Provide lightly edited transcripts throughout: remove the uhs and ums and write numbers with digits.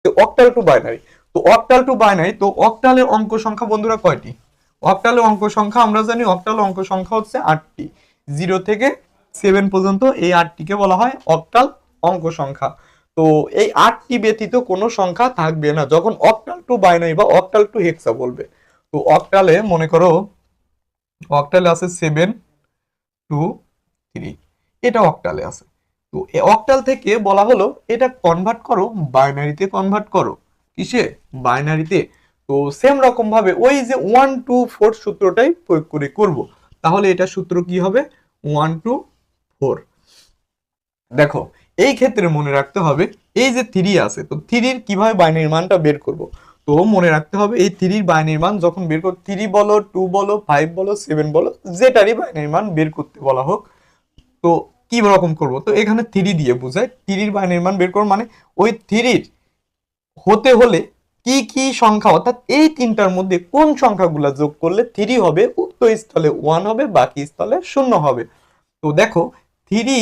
Octal two binary. তো octal two binary, তো অক্টালের অঙ্ক সংখ্যা বন্ধুরা কয়টি? অক্টালের অঙ্ক সংখ্যা আমরা জানি, অক্টাল অঙ্ক সংখ্যা হচ্ছে 8টি। 0 থেকে 7 পর্যন্ত এই 8টিকে বলা হয় অক্টাল অঙ্ক সংখ্যা। তো এই 8টি ব্যতীত কোনো সংখ্যা থাকবে না যখন অক্টাল টু বাইনারি বা অক্টাল টু হেক্সা বলবে। তো অক্টালে মনে করো, অক্টালে আছে 7 2 3, এটা অক্টালে আছে। তো এই অক্টাল থেকে বলা হলো এটা কনভার্ট করো বাইনারিতে, কনভার্ট করো কিসে? বাইনারিতে। তো সেম রকম ভাবে ওই যে 1 2 4 সূত্রটাই প্রয়োগ করে করব। তাহলে এটা সূত্র কি হবে? 1 2 4। দেখো এই ক্ষেত্রে মনে রাখতে হবে এই যে 3 আছে, তো 3 কিভাবে বাইনারি মানটা বের করব। তো মনে রাখতে হবে এই 3 বাইনারি মান যখন বের করব, 3 বলো 2 বলো 5 বলো 7 বলো, যেটারই বাইনারি মান বের করতে বলা হোক, তো কি রকম করব? তো এখানে 3 দিয়ে বোঝায়, 3 বাইনারি মান বের করব মানে ওই 3 হতে হলে কি কি সংখ্যা, অর্থাৎ এই তিনটার মধ্যে কোন সংখ্যাগুলো যোগ করলে 3 হবে, উক্ত স্থলে 1 হবে, বাকি স্থলে 0 হবে। তো দেখো 3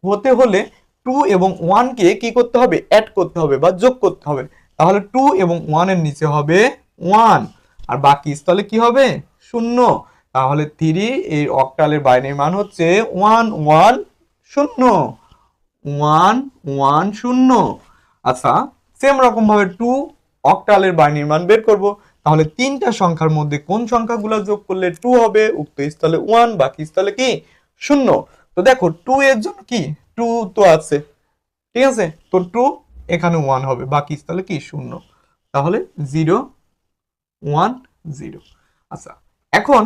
হতে হলে 2 এবং 1 কে কি করতে হবে? অ্যাড করতে হবে বা যোগ করতে হবে। তাহলে 2 এবং 1 এর নিচে হবে 1, আর বাকি স্থলে কি হবে? 0। তাহলে 3 এই অক্টালের বাইনারি মান হচ্ছে 1 1 0, 1 1 0। আচ্ছা, সেম রকম ভাবে 2 অক্টালের বাইনারি মান বের করব। তাহলে তিনটা সংখ্যার মধ্যে কোন সংখ্যাগুলো যোগ করলে 2 হবে, উক্ত স্থলে 1, বাকি স্থলে কি? 0। তো দেখো 2 এর জন্য কি 2 তো আছে, ঠিক আছে, তো 2 এখানে 1 হবে, বাকি স্থলে কি? 0। তাহলে 0 1 0। আচ্ছা, এখন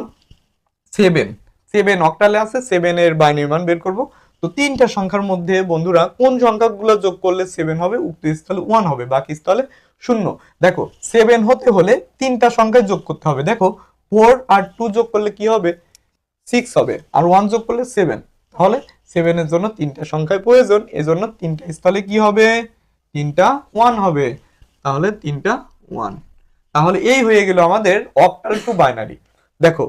7, 7 অক্টালে আছে, 7 এর বাইনারি মান বের করব। তো তিনটা সংখ্যার মধ্যে বন্ধুরা কোন সংখ্যাগুলো যোগ করলে 7 হবে, উক্ত স্থলে 1 হবে, বাকি স্থলে 0। দেখো 7 হতে হলে তিনটা সংখ্যা যোগ করতে হবে। দেখো 4 আর 2 যোগ করলে কি হবে? 6 হবে, আর 1 যোগ করলে 7। তাহলে 7 এর জন্য তিনটা সংখ্যায় প্রয়োজন, এজন্য তিনটা স্থলে কি হবে? তিনটা 1 হবে। তাহলে তিনটা 1। তাহলে এই হয়ে গেল আমাদের অক্টাল টু বাইনারি। দেখো